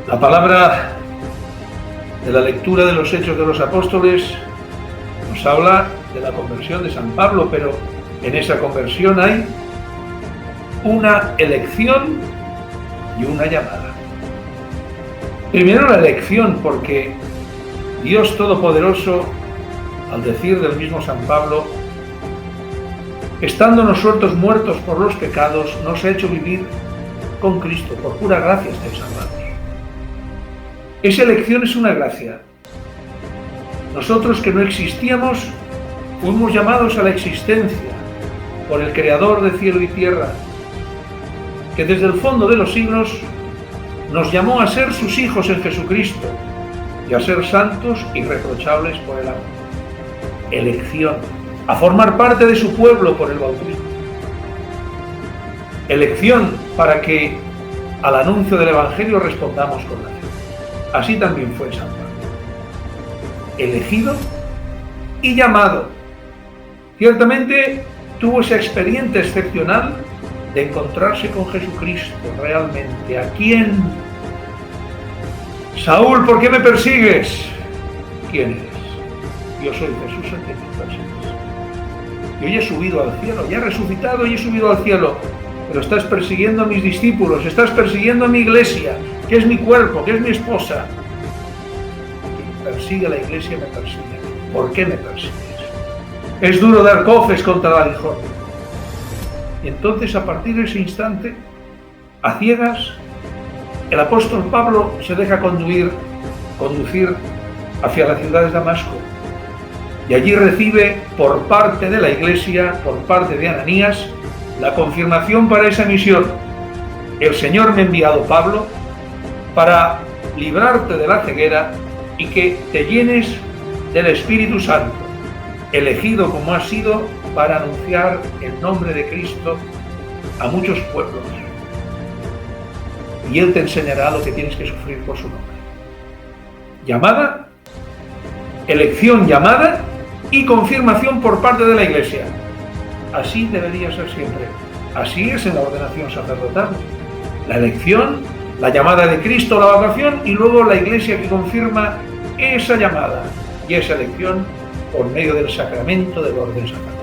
La palabra de la lectura de los Hechos de los Apóstoles nos habla de la conversión de San Pablo, pero en esa conversión hay una elección y una llamada. Primero la elección, porque Dios Todopoderoso, al decir del mismo San Pablo, estando nosotros muertos por los pecados, nos ha hecho vivir con Cristo, por pura gracia estáis salvados. Esa elección es una gracia. Nosotros que no existíamos, fuimos llamados a la existencia por el Creador de cielo y tierra, que desde el fondo de los siglos nos llamó a ser sus hijos en Jesucristo y a ser santos y irreprochables por el amor. Elección, a formar parte de su pueblo por el bautismo. Elección para que al anuncio del Evangelio respondamos con la fe. Así también fue San Pablo. Elegido y llamado. Ciertamente tuvo esa experiencia excepcional de encontrarse con Jesucristo realmente. ¿A quién? Saúl, ¿por qué me persigues? ¿Quién eres? Yo soy Jesús el que me persigues. Yo ya he subido al cielo, ya he resucitado y he subido al cielo, pero estás persiguiendo a mis discípulos, estás persiguiendo a mi iglesia, que es mi cuerpo, que es mi esposa. Quien persigue a la iglesia me persigue. ¿Por qué me persigues? Es duro dar cofres contra el aguijón. Y entonces, a partir de ese instante, a ciegas, el apóstol Pablo se deja conducir hacia la ciudad de Damasco. Y allí recibe por parte de la iglesia, por parte de Ananías, la confirmación para esa misión. El Señor me ha enviado, Pablo, para librarte de la ceguera y que te llenes del Espíritu Santo, elegido como has sido para anunciar el nombre de Cristo a muchos pueblos. Y Él te enseñará lo que tienes que sufrir por su nombre. Llamada, elección llamada y confirmación por parte de la Iglesia. Así debería ser siempre. Así es en la ordenación sacerdotal. La elección, la llamada de Cristo, la vocación, y luego la Iglesia que confirma esa llamada y esa elección por medio del sacramento del orden sacerdotal.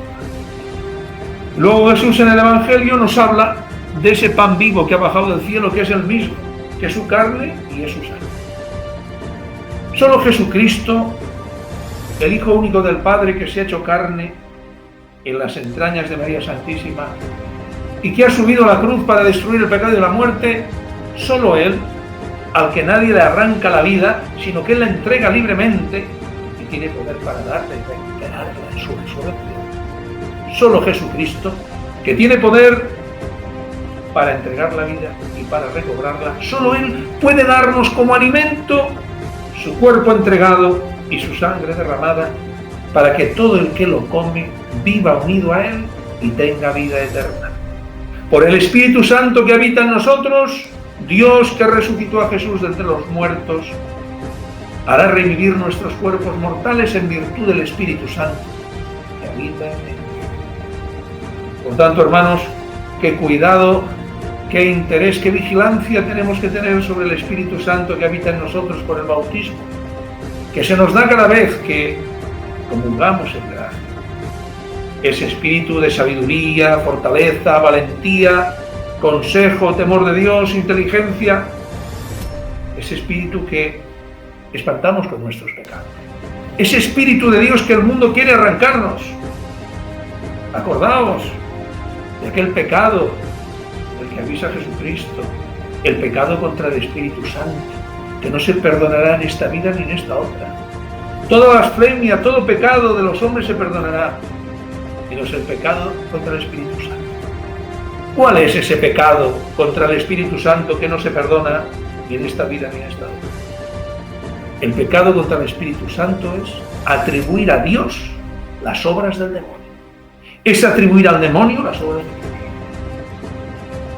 Luego Jesús en el Evangelio nos habla de ese pan vivo que ha bajado del cielo, que es el mismo, que es su carne y es su sangre. Solo Jesucristo, el Hijo único del Padre, que se ha hecho carne en las entrañas de María Santísima y que ha subido a la cruz para destruir el pecado y la muerte, solo Él, al que nadie le arranca la vida, sino que Él la entrega libremente y tiene poder para darla y recuperarla en su resurrección. Solo Jesucristo, que tiene poder para entregar la vida y para recobrarla, solo Él puede darnos como alimento su cuerpo entregado y su sangre derramada, para que todo el que lo come viva unido a Él y tenga vida eterna. Por el Espíritu Santo que habita en nosotros, Dios, que resucitó a Jesús de entre los muertos, hará revivir nuestros cuerpos mortales en virtud del Espíritu Santo que habita en ellos. Por tanto, hermanos, qué cuidado, qué interés, qué vigilancia tenemos que tener sobre el Espíritu Santo que habita en nosotros por el bautismo, que se nos da cada vez que comulgamos en gracia. Ese espíritu de sabiduría, fortaleza, valentía, consejo, temor de Dios, inteligencia, ese espíritu que espantamos con nuestros pecados. Ese espíritu de Dios que el mundo quiere arrancarnos. Acordaos de aquel pecado del que avisa Jesucristo, el pecado contra el Espíritu Santo, que no se perdonará en esta vida ni en esta otra. Toda blasfemia, todo pecado de los hombres se perdonará, menos el pecado contra el Espíritu Santo. ¿Cuál es ese pecado contra el Espíritu Santo que no se perdona ni en esta vida ni en esta otra? El pecado contra el Espíritu Santo es atribuir a Dios las obras del demonio. Es atribuir al demonio las obras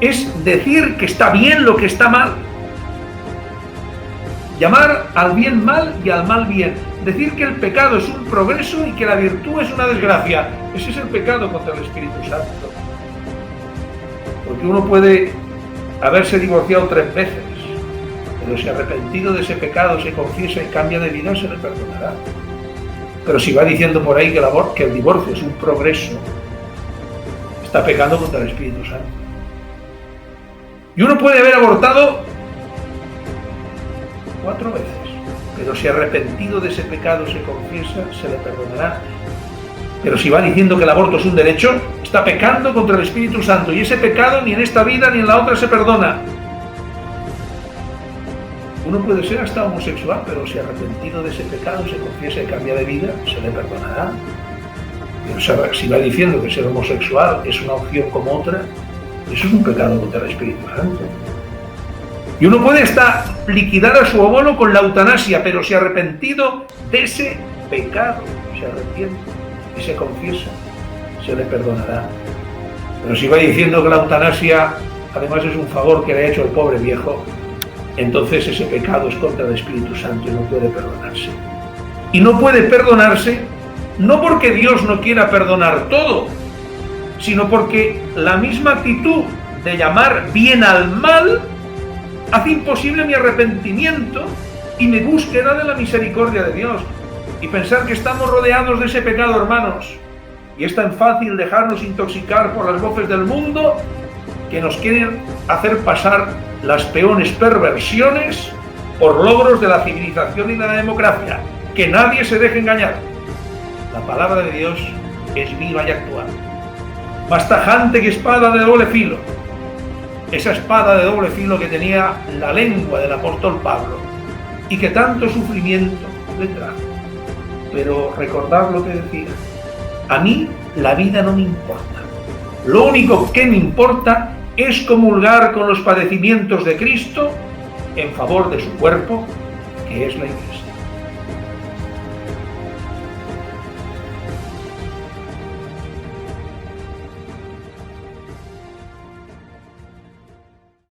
de Dios. Es decir que está bien lo que está mal. Llamar al bien mal y al mal bien. Decir que el pecado es un progreso y que la virtud es una desgracia. Ese es el pecado contra el Espíritu Santo. Porque uno puede haberse divorciado 3 veces, pero si arrepentido de ese pecado se confiesa y cambia de vida, se le perdonará. Pero si va diciendo por ahí que el divorcio es un progreso, está pecando contra el Espíritu Santo. Y uno puede haber abortado 4 veces, pero si arrepentido de ese pecado se confiesa, se le perdonará. Pero si va diciendo que el aborto es un derecho, está pecando contra el Espíritu Santo, y ese pecado ni en esta vida ni en la otra se perdona. Uno puede ser hasta homosexual, pero si arrepentido de ese pecado se confiesa y cambia de vida, se le perdonará. Pero si va diciendo que ser homosexual es una opción como otra, eso es un pecado contra el Espíritu Santo. Y uno puede hasta liquidar a su abuelo con la eutanasia, pero si arrepentido de ese pecado se arrepiente y se confiesa, se le perdonará. Pero si va diciendo que la eutanasia además es un favor que le ha hecho el pobre viejo, entonces ese pecado es contra el Espíritu Santo y no puede perdonarse. Y no puede perdonarse no porque Dios no quiera perdonar todo, sino porque la misma actitud de llamar bien al mal hace imposible mi arrepentimiento y mi búsqueda de la misericordia de Dios. Y pensar que estamos rodeados de ese pecado, hermanos, y es tan fácil dejarnos intoxicar por las voces del mundo que nos quieren hacer pasar las peores perversiones por logros de la civilización y de la democracia. Que nadie se deje engañar. La palabra de Dios es viva y actual, más tajante que espada de doble filo. Esa espada de doble filo que tenía la lengua del apóstol Pablo y que tanto sufrimiento le trajo. Pero recordad lo que decía: a mí la vida no me importa. Lo único que me importa es comulgar con los padecimientos de Cristo en favor de su cuerpo, que es la Iglesia.